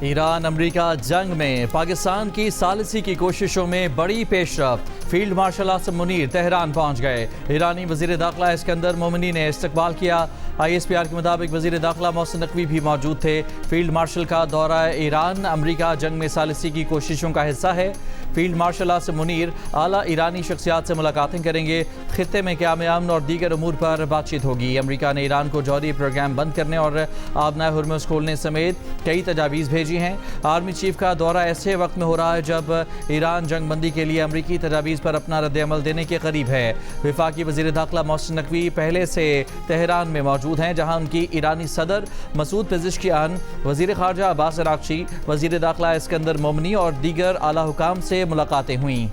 Iran अमरीका जंग में पाकिस्तान की सालिसी की कोशिशों में बड़ी पेशरफ्त। Field marshal Asim Munir Tehran पहुंच गए। ईरानी वजीर दाखिला इस्कंदर मोमिनी ने इस्तकबाल किया। ISPR के मुताबिक वजीर दाखिला मोहसिन नकवी भी मौजूद थे। फील्ड मार्शल का दौरा ईरान अमरीका जंग में सालिसी की कोशिशों का हिस्सा है। फील्ड मार्शल आसिम मुनीर आला ईरानी शख्सियात से मुलाकातें करेंगे। खित्ते में क़याम अमन और दीगर अमूर पर बातचीत होगी। अमरीका ने ईरान को जौहरी प्रोग्राम बंद करने और आबनाए हुर्मुज़ खोलने समेत कई तजावीज़ भेजी हैं। आर्मी चीफ का दौरा ऐसे वक्त में हो रहा है जब ईरान जंग बंदी के लिए अमरीकी तजावीज़ पर अपना रद्द-ए-अमल देने के करीब है। वफाकी वज़ीर दाखिला मोहसिन नकवी पहले से तेहरान में मौजूद हैं, जहाँ उनकी ईरानी सदर मसूद पेज़ेश्कियान, वज़ीर ख़ारजा अब्बास अराग़ची, वज़ीर दाखिला इस्कंदर मोमिनी और दीगर आला हुकाम से मुलाकातें हुईं।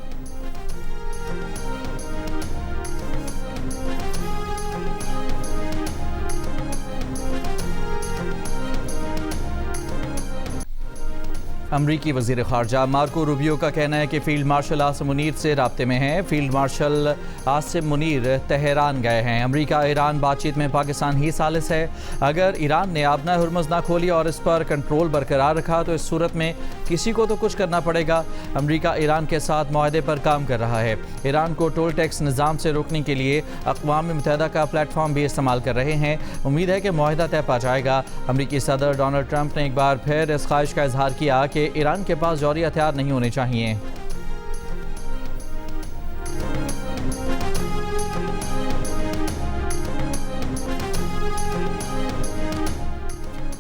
अमरीकी वज़ीर ख़ारजा मार्को रूबियो का कहना है कि फ़ील्ड मार्शल आसिम मुनीर से राब्ते में हैं। Field marshal Asim Munir Tehran गए हैं। अमरीका ईरान बातचीत में पाकिस्तान ही सालिस है। अगर ईरान ने आबनाए हुर्मुज़ ना खोली और इस पर कंट्रोल बरकरार रखा तो इस सूरत में किसी को तो कुछ करना पड़ेगा। अमरीका ईरान के साथ मुआहदे पर काम कर रहा है। ईरान को टोल टैक्स निज़ाम से रोकने के लिए अक़वाम मुत्तहिदा का प्लेटफॉर्म भी इस्तेमाल कर रहे हैं। उम्मीद है कि मुआहदा तय पा जाएगा। अमरीकी सदर डोनाल्ड ट्रंप ने एक बार फिर इस ख्वाहिश का इजहार किया कि ईरान के पास जौहरी हथियार नहीं होने चाहिए।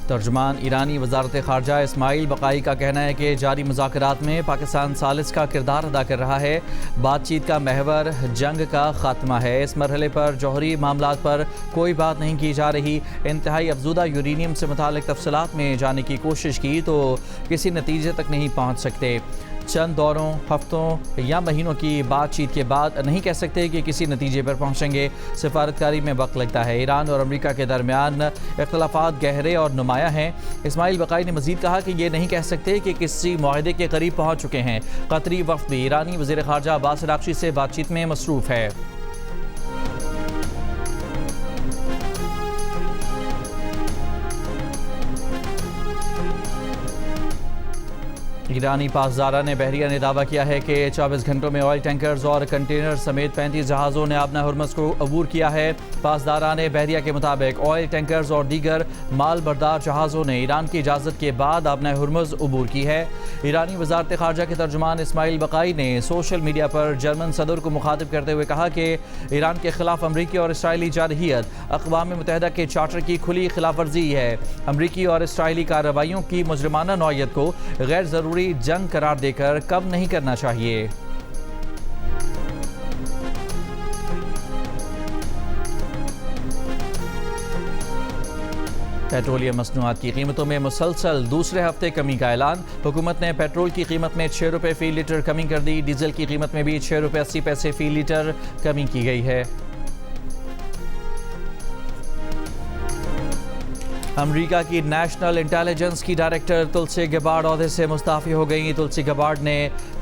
तर्जुमान ईरानी वजारत ख़ारजा इस्माइल बक़ाई का कहना है कि जारी मुज़ाकरात में पाकिस्तान सालिस का किरदार अदा कर रहा है। बातचीत का महवर जंग का ख़ात्मा है। इस मरहले पर जौहरी मामलात पर कोई बात नहीं की जा रही। इंतहाई अफजुदा यूरेनियम से मुतालिक तफसीलात में जाने की कोशिश की तो किसी नतीजे तक नहीं पहुँच सकते। चंद दौरों, हफ्तों या महीनों की बातचीत के बाद नहीं कह सकते कि किसी नतीजे पर पहुंचेंगे। सिफारतकारी में वक्त लगता है। ईरान और अमरीका के दरमियान इख्तलाफात गहरे और नुमाया हैं। इस्माइल बक़ाई ने मज़ीद कहा कि ये नहीं कह सकते कि किसी मुआहदे के करीब पहुँच चुके हैं। कतरी वफ़द भी ईरानी वज़ीर ख़ारजा अब्बास अराग़ची से बातचीत में मसरूफ़ है। ईरानी पासदारा ने बहरिया ने दावा किया है कि 24 घंटों में ऑयल टैंकर्स और कंटेनर समेत 35 जहाज़ों ने आबनाए हुर्मुज़ को अबूर किया है। पासदारा ने बहरिया के मुताबिक ऑयल टैंकर्स और दीगर माल बरदार जहाज़ों ने ईरान की इजाज़त के बाद आबनाए हुर्मुज़ अबूर की है। ईरानी वज़ारत ख़ारजा के तर्जुमान इस्माइल बक़ाई ने सोशल मीडिया पर जर्मन सदर को मुखातिब करते हुए कहा कि ईरान के खिलाफ अमरीकी और इसराइली जारहियत अक़वाम मुत्तहिदा के चार्टर की खुली खिलाफ वर्जी है। अमरीकी और इसराइली कार्रवाइयों की मुजरिमाना नौयत को गैर ज़रूरी जंग करार देकर कम नहीं करना चाहिए। पेट्रोलियम मसनूआत की कीमतों में मुसलसल दूसरे हफ्ते कमी का ऐलान। हुकूमत ने पेट्रोल की कीमत में 6 रुपये फ़ी लीटर कमी कर दी। डीजल की कीमत में भी 6 रुपये 80 पैसे फ़ी लीटर कमी की गई है। अमरीका की नेशनल इंटेलिजेंस की डायरेक्टर तुलसी गबार्ड ओहदे से मुस्ताफ़ी हो गई। तुलसी गबार्ड ने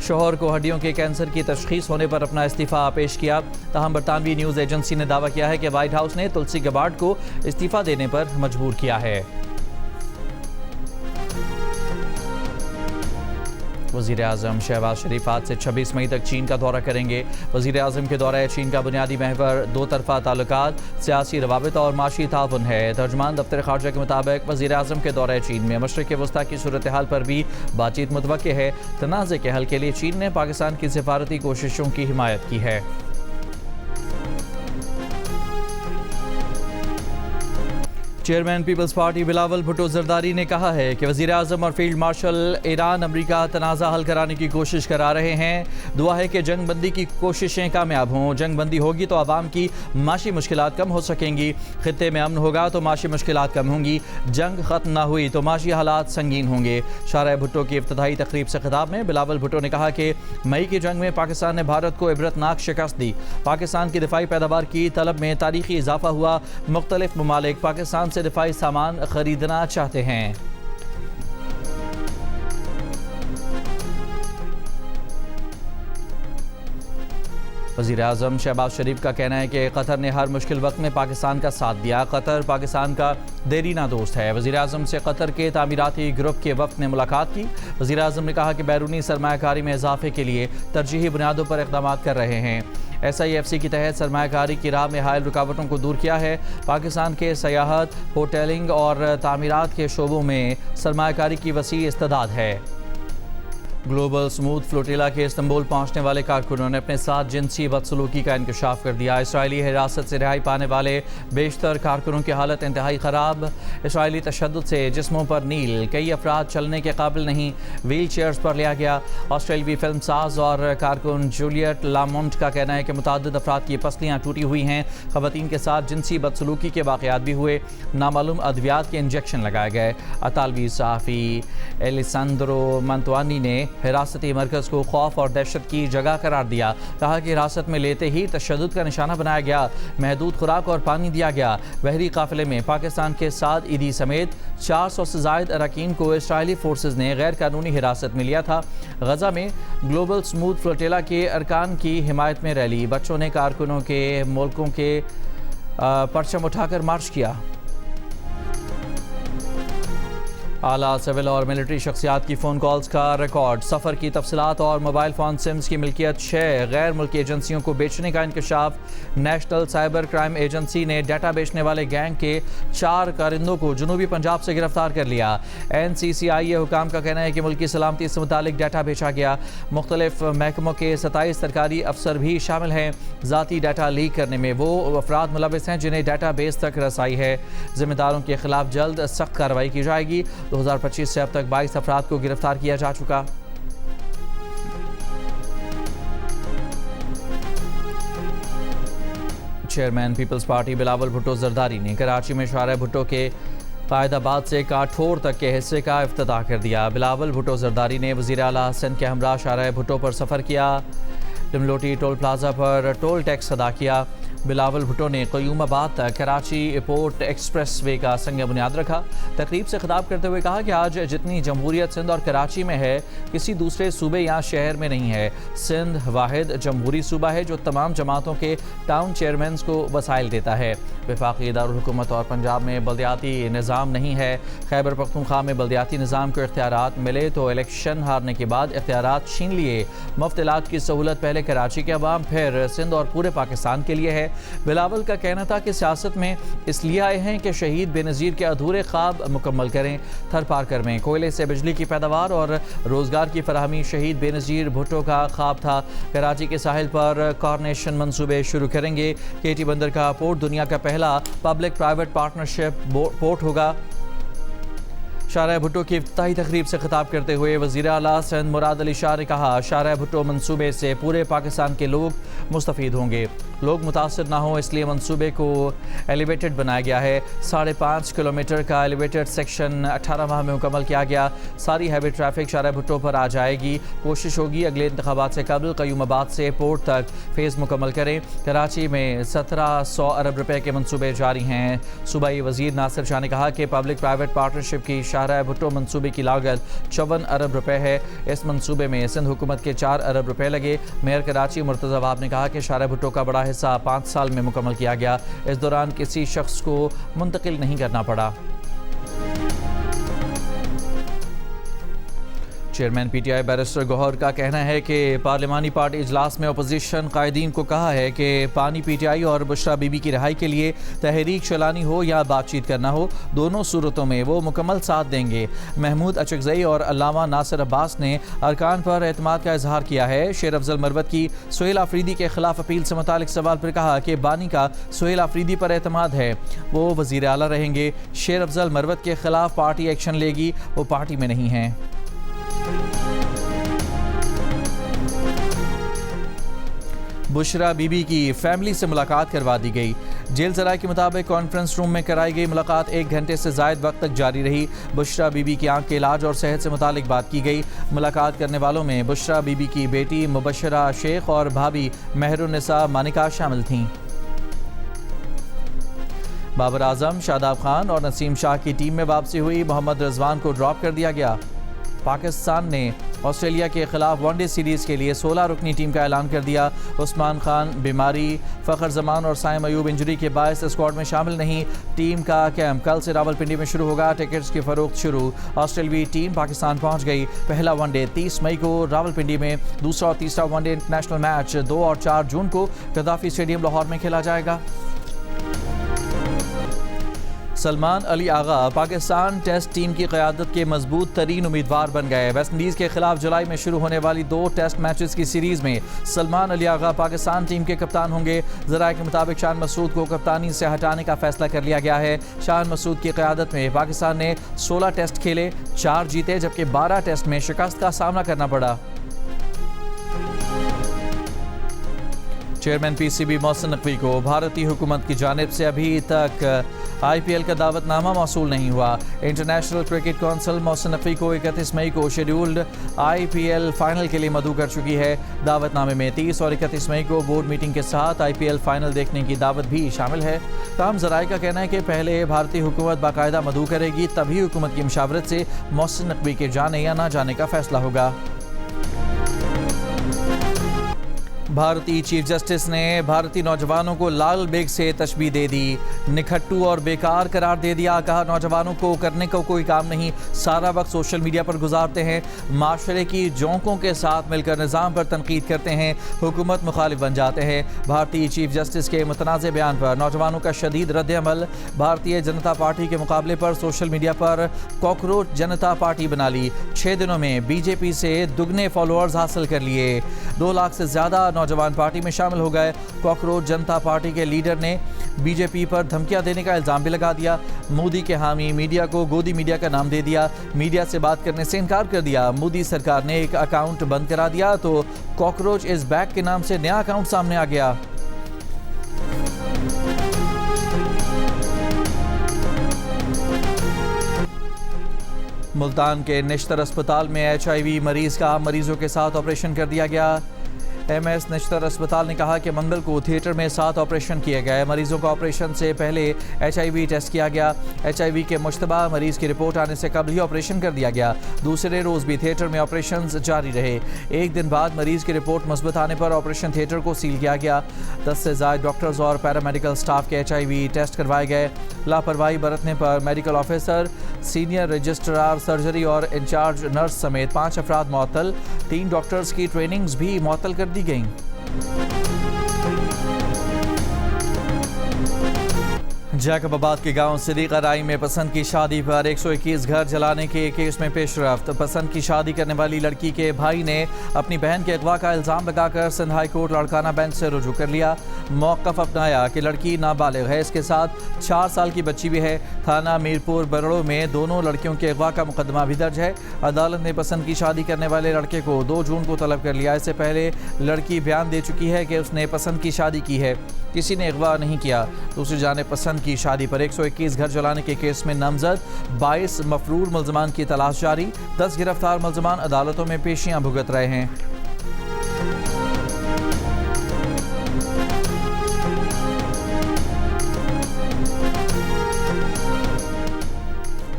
शोहर को हड्डियों के कैंसर की तशख़ीस होने पर अपना इस्तीफ़ा पेश किया। तहम बरतानवी न्यूज़ एजेंसी ने दावा किया है कि वाइट हाउस ने तुलसी गबार्ड को इस्तीफ़ा देने पर मजबूर किया है। वज़ीर आज़म शहबाज शरीफ आज से 26 मई तक चीन का दौरा करेंगे। वज़ीर आज़म के दौरे चीन का बुनियादी महवर दो तरफ़ा ताल्लुकात, सियासी रवाबित और माशी ताउन है। तर्जुमान दफ्तर ख़ारजा के मुताबिक वज़ीर आज़म के दौरे चीन में मशरिक़ वस्ता की सूरत हाल पर भी बातचीत मुतवक्किल है। तनाज़े के हल के लिए चीन ने पाकिस्तान की सिफारती कोशिशों की हिमायत की है। Chairman peoples party Bilawal Bhutto Zardari ने कहा है कि वज़ीर आज़म और फील्ड मार्शल ईरान अमरीका तनाज़ा हल कराने की कोशिश करा रहे हैं। दुआ है कि जंग बंदी की कोशिशें कामयाब हों। जंग बंदी होगी तो आवाम की माशी मुश्किलात कम हो सकेंगी। खित्ते में अमन होगा तो माशी मुश्किलात कम होंगी। जंग ख़त्म ना हुई तो माशी हालात संगीन होंगे। शाहरा भुट्टो की इफ्तिताही तकरीब से खिताब में बिलावल भुट्टो ने कहा कि मई की जंग में पाकिस्तान ने भारत को इबरतनाक शिकस्त दी। पाकिस्तान की दिफाई पैदावार की तलब में तारीखी इजाफा हुआ। मुख्तलिफ ममालिक पाकिस्तान से दिफाई सामान खरीदना चाहते हैं। वज़ीर आज़म शहबाज शरीफ का कहना है कि कतर ने हर मुश्किल वक्त में पाकिस्तान का साथ दिया। कतर पाकिस्तान का देरीना दोस्त है। वज़ीर आज़म से कतर के तामीराती ग्रुप के वक्त ने मुलाकात की। वज़ीर आज़म ने कहा कि बैरूनी सरमायाकारी में इजाफे के लिए तरजीही बुनियादों पर इक़दाम कर रहे हैं। SIFC के तहत सरमायाकारी की राह में हायल रुकावटों को दूर किया है। पाकिस्तान के सयाहत, होटलिंग और तामीरात के शोबों में सरमायाकारी की वसी इस्तेदाद है। ग्लोबल स्मूथ फ्लोटिला के इस्तांबुल पहुंचने वाले कारकुनों ने अपने साथ जिनसी बदसलूकी का इंकशाफ कर दिया। इसराइली हिरासत से रिहाई पाने वाले बेशतर कारकुनों की हालत इंतहाई ख़राब। इसराइली तशद्दुद से जिस्मों पर नील, कई अफराद चलने के काबिल नहीं, व्हील चेयर्स पर लिया गया। ऑस्ट्रेलियावी फिल्म साज और कारकुन जूलियट लामोंट का कहना है कि मुतअद्दिद अफराद की पसलियाँ टूटी हुई हैं। ख़वातीन के साथ जिनसी बदसलूकी के वाक़यात भी हुए। नामालूम अद्वियात के इंजेक्शन लगाए गए। अतालवी सहाफ़ी एलिसांद्रो मंतवानी ने हिरासती मरकज़ को खौफ और दहशत की जगह करार दिया। कहा कि हिरासत में लेते ही तशद्दुद का निशाना बनाया गया, महदूद खुराक और पानी दिया गया। बहरी काफ़िले में पाकिस्तान के 7 ईदी समेत 400 से ज़ायद अरकान को इसराइली फोर्सेज ने गैर कानूनी हिरासत में लिया था। गजा में ग्लोबल स्मूथ फ्लोटिला के अरकान की हिमायत में रैली, बच्चों ने कारकुनों के मुल्कों के परचम उठाकर मार्च किया। आला सिविल और मिलिट्री शख्सियात की फ़ोन कॉल्स का रिकॉर्ड, सफ़र की तफसीलात और मोबाइल फ़ोन सिम्स की मिल्कियत 6 गैर मुल्की एजेंसियों को बेचने का इंकशाफ। नेशनल साइबर क्राइम एजेंसी ने डाटा बेचने वाले गैंग के 4 कारिंदों को जनूबी पंजाब से गिरफ्तार कर लिया। NCCI हुकाम का कहना है कि मुल्की सलामती से मुतालिक डाटा बेचा गया। मुख्तलिफ महकमों के 27 सरकारी अफसर भी शामिल हैं। ज़ाती डाटा लीक करने में वो अफराद मुलविस हैं जिन्हें डाटा बेस तक रसाई है। जिम्मेदारों के खिलाफ जल्द सख्त कार्रवाई की जाएगी। 2025 से अब तक 22 अफराद को गिरफ्तार किया जा चुका। Chairman peoples party Bilawal Bhutto Zardari ने कराची में शाहरा भुट्टो के कायदाबाद से काठोर तक के हिस्से का इफ्तिताह कर दिया। बिलावल भुट्टो जरदारी ने वज़ीर आला हसन के हमरा शाहरा भुट्टो पर सफ़र किया। डिमलोटी टोल प्लाजा पर टोल टैक्स अदा किया। बिलावल भुट्टो ने क़यूमाबाद तक कराची पोर्ट एक्सप्रेस वे का संग बुनियाद रखा। तकरीब से खिताब करते हुए कहा कि आज जितनी जमहूरियत सिंध और कराची में है, किसी दूसरे सूबे या शहर में नहीं है। सिंध वाहिद जमहूरी सूबा है जो तमाम जमातों के टाउन चेयरमैन को वसाइल देता है। वफाकी दारुल हुकूमत और पंजाब में बल्दियाती निज़ाम नहीं है। खैबर पख्तूनख्वा में बल्दियाती निज़ाम को इख्तियारात मिले तो इलेक्शन हारने के बाद इख्तियारात छीन लिए। मुफ्त इलाज की सहूलत पहले कराची के अवाम, फिर सिंध और पूरे पाकिस्तान के लिए है। बिलावल का कहना था कि सियासत में इसलिए आए हैं कि शहीद बेनज़ीर के अधूरे ख्वाब मुकम्मल करें। थर पार्कर में कोयले से बिजली की पैदावार और रोज़गार की फराहमी शहीद बेनज़ीर भुट्टो का ख्वाब था। कराची के साहिल पर कॉर्नेशन मंसूबे शुरू करेंगे। केटी बंदर का पोर्ट दुनिया का पहला पब्लिक प्राइवेट पार्टनरशिप पोर्ट होगा। शाहरा भुट्टो की इफ्तिताही तकरीब से खिताब करते हुए वज़ीर आला सिंध मुराद अली शाह ने कहा, शाहरा भुट्टो मंसूबे से पूरे पाकिस्तान के लोग मुस्तफ़ीद होंगे। लोग मुतासर ना हो इसलिए मंसूबे को एलिवेटेड बनाया गया है। 5.5 किलोमीटर का एलिवेटेड सेक्शन 18 माह में मुकम्मल किया गया। सारी हैवी ट्रैफिक शाहरा भुट्टो पर आ जाएगी। कोशिश होगी अगले इंतखाबात से कबल क़यूमाबाद से पोर्ट तक फेज़ मुकम्मल करें। कराची में 1700 अरब रुपए के मंसूबे जारी हैं। सूबाई वज़ीर नासिर शाह ने कहा कि पब्लिक प्राइवेट पार्टनरशिप की शाहरा भुट्टो मंसूबे की लागत 54 अरब रुपए है। इस मंसूबे में सिंध हुकूमत के 4 अरब रुपए लगे। मेयर कराची मुर्तज़ा वाब ने कहा कि शाहरा भुट्टो का बड़ा हिस्सा 5 साल में मुकम्मल किया गया। इस दौरान किसी शख्स को मुंतकिल नहीं करना पड़ा। चेयरमैन PTI बैरिस्टर गौहर का कहना है कि पार्लिमानी पार्टी इजलास में अपोजिशन कायदीन को कहा है कि पानी PTI और बुशरा बीबी की रिहाई के लिए तहरीक चलानी हो या बातचीत करना हो, दोनों सूरतों में वो मुकम्मल साथ देंगे। महमूद अचकज़ई और अल्लामा नासिर अब्बास ने अरकान पर एतमाद का इजहार किया है। शेर अफजल मरवत की सुहेल आफरीदी के खिलाफ अपील से मुतालिक सवाल पर कहा कि बानी का सुहेल आफरीदी पर एतमाद है, वो वज़ीर आला रहेंगे। शेर अफजल मरवत के खिलाफ पार्टी एक्शन लेगी, वो पार्टी में नहीं हैं। बुशरा बीबी की फैमिली से मुलाकात करवा दी गई। जेल ज़राए के मुताबिक कॉन्फ्रेंस रूम में कराई गई मुलाकात 1 घंटे से ज़ायद वक्त तक जारी रही। बुशरा बीबी की आंख के इलाज और सेहत से मुतालिक बात की गई। मुलाकात करने वालों में बुशरा बीबी की बेटी मुबशरा शेख और भाभी मेहरुन्निसा मानिका शामिल थीं। बाबर आजम, शादाब खान और नसीम शाह की टीम में वापसी हुई। मोहम्मद रिजवान को ड्रॉप कर दिया गया। पाकिस्तान ने ऑस्ट्रेलिया के खिलाफ वनडे सीरीज़ के लिए 16 रुकनी टीम का ऐलान कर दिया। उस्मान खान बीमारी, फ़खर जमान और साइम अयूब इंजरी के बायस स्क्वाड में शामिल नहीं। टीम का कैंप कल से रावलपिंडी में शुरू होगा। टिकट्स की फरोख्त शुरू। ऑस्ट्रेलियाई टीम पाकिस्तान पहुंच गई। पहला वनडे 30 मई को रावलपिंडी में, दूसरा और तीसरा वनडे इंटरनेशनल मैच 2 और 4 जून को गद्दाफी स्टेडियम लाहौर में खेला जाएगा। सलमान अली आगा पाकिस्तान टेस्ट टीम की क़यादत के मजबूत तरीन उम्मीदवार बन गए। वेस्टइंडीज़ के खिलाफ जुलाई में शुरू होने वाली 2 टेस्ट मैचेस की सीरीज़ में सलमान अली आगा पाकिस्तान टीम के कप्तान होंगे। ज़राए के मुताबिक शान मसूद को कप्तानी से हटाने का फैसला कर लिया गया है। शान मसूद की क़यादत में पाकिस्तान ने 16 टेस्ट खेले, 4 जीते, जबकि 12 टेस्ट में शिकस्त का सामना करना पड़ा। चेयरमैन पीसीबी मोहसिन नकवी को भारतीय हुकूमत की जानिब से अभी तक IPL का दावतनामा मौसूल नहीं हुआ। International cricket council Mohsin Naqvi को 31 मई को शेड्यूल्ड IPL फाइनल के लिए मदऊ कर चुकी है। दावतनामे में 30 और 31 मई को बोर्ड मीटिंग के साथ IPL फाइनल देखने की दावत भी शामिल है। ताहम ज़राए का कहना है कि पहले भारतीय हुकूमत बाकायदा मदऊ करेगी, तभी हुकूमत की मुशावरत से मोहसिन नकवी के जाने या ना जाने का फैसला होगा। भारतीय चीफ जस्टिस ने भारतीय नौजवानों को लाल बेग से तशबीह दे दी। निखट्टू और बेकार करार दे दिया। कहा नौजवानों को करने का कोई काम नहीं, सारा वक्त सोशल मीडिया पर गुजारते हैं, माशरे की जोंकों के साथ मिलकर निज़ाम पर तनकीद करते हैं, हुकूमत मुखालिफ बन जाते हैं। भारतीय चीफ जस्टिस के मुतनाज़ बयान पर नौजवानों का शदीद रद्द अमल। भारतीय जनता पार्टी के मुकाबले पर सोशल मीडिया पर कॉकरोच जनता पार्टी बना ली। 6 दिनों में BJP से दुगने फॉलोअर्स हासिल कर लिए। 2 लाख से ज़्यादा नौजवान पार्टी में शामिल हो गए। कॉकरोच जनता पार्टी के लीडर ने BJP पर धमकियां देने का इल्ज़ाम भी लगा दिया। मोदी के हामी मीडिया को गोदी मीडिया का नाम दे दिया। मीडिया से बात करने से इनकार कर दिया। मोदी सरकार ने एक अकाउंट बंद करा दिया तो कॉकरोच इज बैक के नाम से नया अकाउंट सामने आ गया। मुल्तान के निश्तर अस्पताल में HIV मरीज का मरीजों के साथ ऑपरेशन कर दिया गया। MS निश्तर अस्पताल ने कहा कि मंगल को थिएटर में 7 ऑपरेशन किए गए। मरीजों का ऑपरेशन से पहले HIV टेस्ट किया गया। HIV के मुश्तबा मरीज की रिपोर्ट आने से कबल ही ऑपरेशन कर दिया गया। दूसरे रोज़ भी थिएटर में ऑपरेशन जारी रहे। एक दिन बाद मरीज की रिपोर्ट मुस्बत आने पर ऑपरेशन थिएटर को सील किया गया। 10 से ज़ायद डॉक्टर्स और पैरामेडिकल स्टाफ के HIV टेस्ट करवाए गए। लापरवाही बरतने पर medical officer, senior registrar surgery और इंचार्ज नर्स समेत 5 अफराद मुअत्तल। 3 डॉक्टर्स की ट्रेनिंग्स भी मुअत्तल कर दी गई। जैकबाबाद के गांव सिद्दीका राई में पसंद की शादी पर 121 घर जलाने के केस में पेशरफ्त। पसंद की शादी करने वाली लड़की के भाई ने अपनी बहन के अगवा का इल्ज़ाम लगाकर Sindh high court Larkana bench से रुजू कर लिया। मौक़िफ़ अपनाया कि लड़की नाबालिग है, इसके साथ 4 साल की बच्ची भी है। थाना मीरपुर बरड़ों में दोनों लड़कियों के अगवा का मुकदमा भी दर्ज है। अदालत ने पसंद की शादी करने वाले लड़के को 2 जून को तलब कर लिया। इससे पहले लड़की बयान दे चुकी है कि उसने पसंद की शादी की है, किसी ने अगवा नहीं किया। दूसरी जानिब पसंद की शादी पर 121 घर जलाने के केस में नामजद 22 मफरूर मुल्ज़मान की तलाश जारी। 10 गिरफ्तार मुल्ज़मान अदालतों में पेशियां भुगत रहे हैं।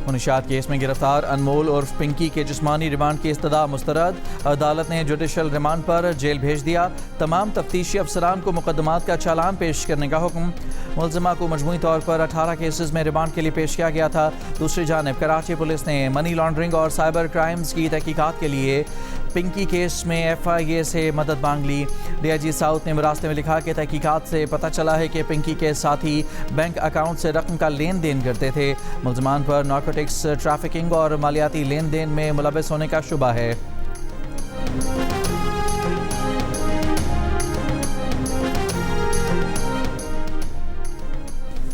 मुनशियात केस में गिरफ्तार अनमोल उर्फ पिंकी के जिस्मानी रिमांड की इस्तदा मुस्तरद। अदालत ने जुडिशल रिमांड पर जेल भेज दिया। तमाम तफ्तीशी अफसरान को मुकदमात का चालान पेश करने का हुक्म। मुल्ज़िमा को मजमूई तौर पर 18 केसेस में रिमांड के लिए पेश किया गया था। दूसरी जानिब कराची पुलिस ने मनी लॉन्ड्रिंग और साइबर क्राइम्स की तहकीकात के लिए पिंकी केस में FIA से मदद मांग ली। DIG साउथ ने रास्ते में लिखा कि तहकीकात से पता चला है कि पिंकी के साथी बैंक अकाउंट से रकम का लेन देन करते थे। मुल्ज़िमान पर नारकोटिक्स ट्रैफिकिंग और मालियाती लेन देन में मुलव्वस होने का शुबा है।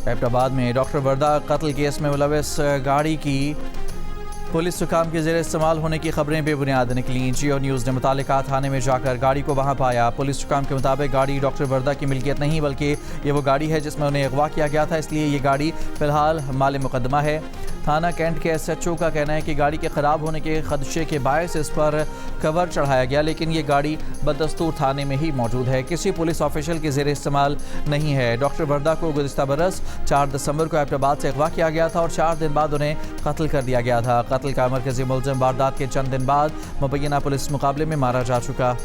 एबटाबाद में डॉक्टर वर्दा कत्ल केस में मुलव्वस गाड़ी की पुलिस हुकाम के ज़ेरे इस्तेमाल होने की खबरें बेबुनियाद निकली। जियो न्यूज़ ने मुतालिका थाने में जाकर गाड़ी को वहां पाया। पुलिस हुकाम के मुताबिक गाड़ी डॉक्टर वर्दा की मिल्कियत नहीं बल्कि ये वो गाड़ी है जिसमें उन्हें अगवा किया गया था, इसलिए ये गाड़ी फ़िलहाल माले मुकदमा है। थाना कैंट के SHO का कहना है कि गाड़ी के ख़राब होने के खदशे के बायस इस पर कवर चढ़ाया गया, लेकिन ये गाड़ी बदस्तूर थाने में ही मौजूद है, किसी पुलिस ऑफिशियल के ज़ेर इस्तेमाल नहीं है। डॉक्टर वर्दा को गुज़िश्ता बरस 4 दिसंबर को एबटाबाद से अगवा किया गया था और 4 दिन बाद उन्हें कत्ल कर दिया गया था। कत्ल का मरकज़ी मुलज़िम वारदात के चंद दिन बाद मुबैना पुलिस मुकाबले में मारा जा चुका।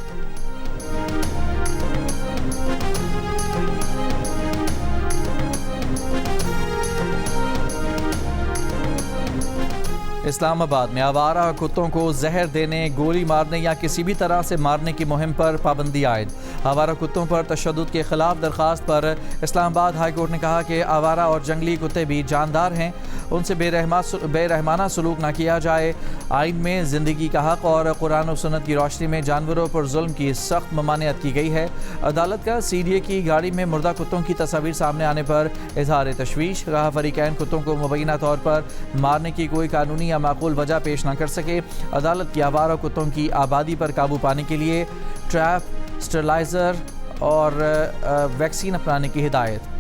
इस्लामाबाद में आवारा कुत्तों को जहर देने, गोली मारने या किसी भी तरह से मारने की मुहिम पर पाबंदी आयद। आवारा कुत्तों पर तशद्दुद के खिलाफ दरख्वास्त पर इस्लामाबाद हाई कोर्ट ने कहा कि आवारा और जंगली कुत्ते भी जानदार हैं, उनसे बेरहमाना सलूक ना किया जाए। आइन में ज़िंदगी का हक़ और कुरान और सुन्नत की रोशनी में जानवरों पर जुल्म की सख्त ममानियत की गई है। अदालत का CDA की गाड़ी में मुर्दा कुत्तों की तस्वीर सामने आने पर इजहार तशवीश। रहा फरीकैन कुत्तों को मुबैना तौर पर मारने की कोई कानूनी या माकूल वजह पेश न कर सके। अदालत की आवारा कुत्तों की आबादी पर काबू पाने के लिए ट्रैप, स्टरलाइज़र और वैक्सीन अपनाने की हिदायत।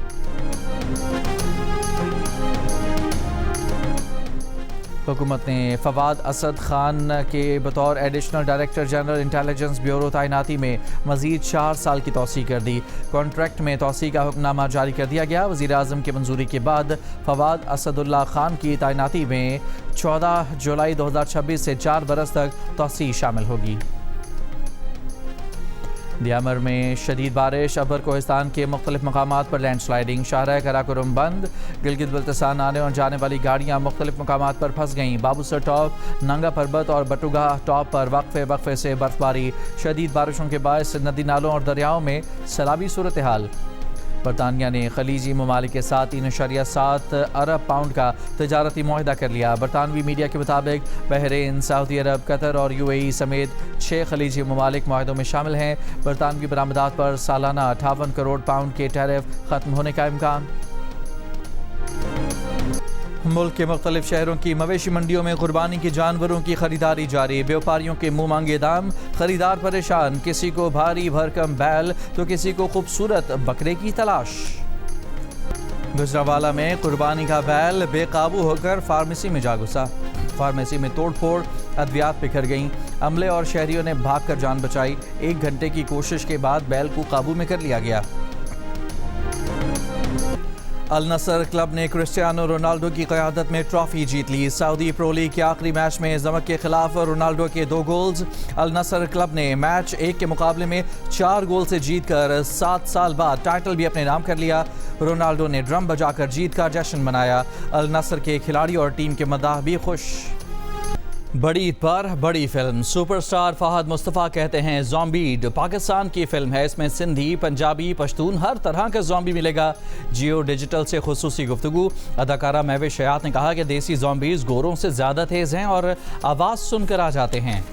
हुकूमत ने फवाद असद खान के बतौर additional director general intelligence bureau तैनाती में मज़ीद 4 साल की तौसीक़ कर दी। कॉन्ट्रैक्ट में तौसीक़ का हुक्मनामा जारी कर दिया गया। वज़ीर आज़म की मंजूरी के बाद फवाद असदुल्ला खान की तैनाती में 14 जुलाई 2026 से 4 बरस तक तौसीक़ शामिल होगी। दियामर में शदीद बारिश, अबर कोहिस्तान के मुख्तलिफ मकामात पर लैंड स्लाइडिंग, शाहराह कराकोरम बंद, गिलगित बल्तिस्तान आने और जाने वाली गाड़ियाँ मुख्तलिफ मकामात पर फंस गईं। बाबूसर टॉप, नंगा पर्बत और बटुगा टॉप पर वक्फे से बर्फबारी, शदीद बारिशों के बायस नदी नालों और दरियाओं में सैलाबी सूरत हाल। बरतानिया ने खलीजी ममालिक के साथ 3.7 अरब पाउंड का तजारती मुआहदा कर लिया। बरतानवी मीडिया के मुताबिक बहरीन, सऊदी अरब, कतर और UAE समेत 6 खलीजी ममालिक मुआहदों में शामिल हैं। बरतानवी बरामदात पर सालाना 58 करोड़ पाउंड के टैरिफ ख़त्म होने का इम्कान। मुल्क के मुख्तलिफ शहरों की मवेशी मंडियों में कुर्बानी के जानवरों की खरीदारी जारी। व्यापारियों के मुँह मांगे दाम, खरीदार परेशान, किसी को भारी भरकम बैल तो किसी को खूबसूरत बकरे की तलाश। गुजरावाला में कुर्बानी का बैल बेकाबू होकर फार्मेसी में जा घुसा। फार्मेसी में तोड़फोड़, अद्वियात बिखर गईं। अमले और शहरियों ने भागकर जान बचाई। 1 घंटे की कोशिश के बाद बैल को काबू में कर लिया गया। अल नसर क्लब ने क्रिस्टियानो रोनाल्डो की क़यादत में ट्रॉफी जीत ली। सऊदी प्रो लीग के आखिरी मैच में ज़मक के खिलाफ रोनाल्डो के 2 गोल्स। अल नसर क्लब ने मैच 1 के मुकाबले में 4 गोल से जीतकर 7 साल बाद टाइटल भी अपने नाम कर लिया। रोनाल्डो ने ड्रम बजाकर जीत का जश्न मनाया। अल नसर के खिलाड़ी और टीम के मद्दाह भी खुश। बड़ी ईद पर बड़ी फिल्म। सुपरस्टार फहद मुस्तफ़ा कहते हैं ज़ॉम्बीड पाकिस्तान की फिल्म है, इसमें सिंधी, पंजाबी, पश्तून हर तरह का ज़ॉम्बी मिलेगा। जियो डिजिटल से खुसूसी गुफ्तगू। अदाकारा महविश हयात ने कहा कि देसी ज़ॉम्बीज़ गोरों से ज़्यादा तेज़ हैं और आवाज़ सुनकर आ जाते हैं।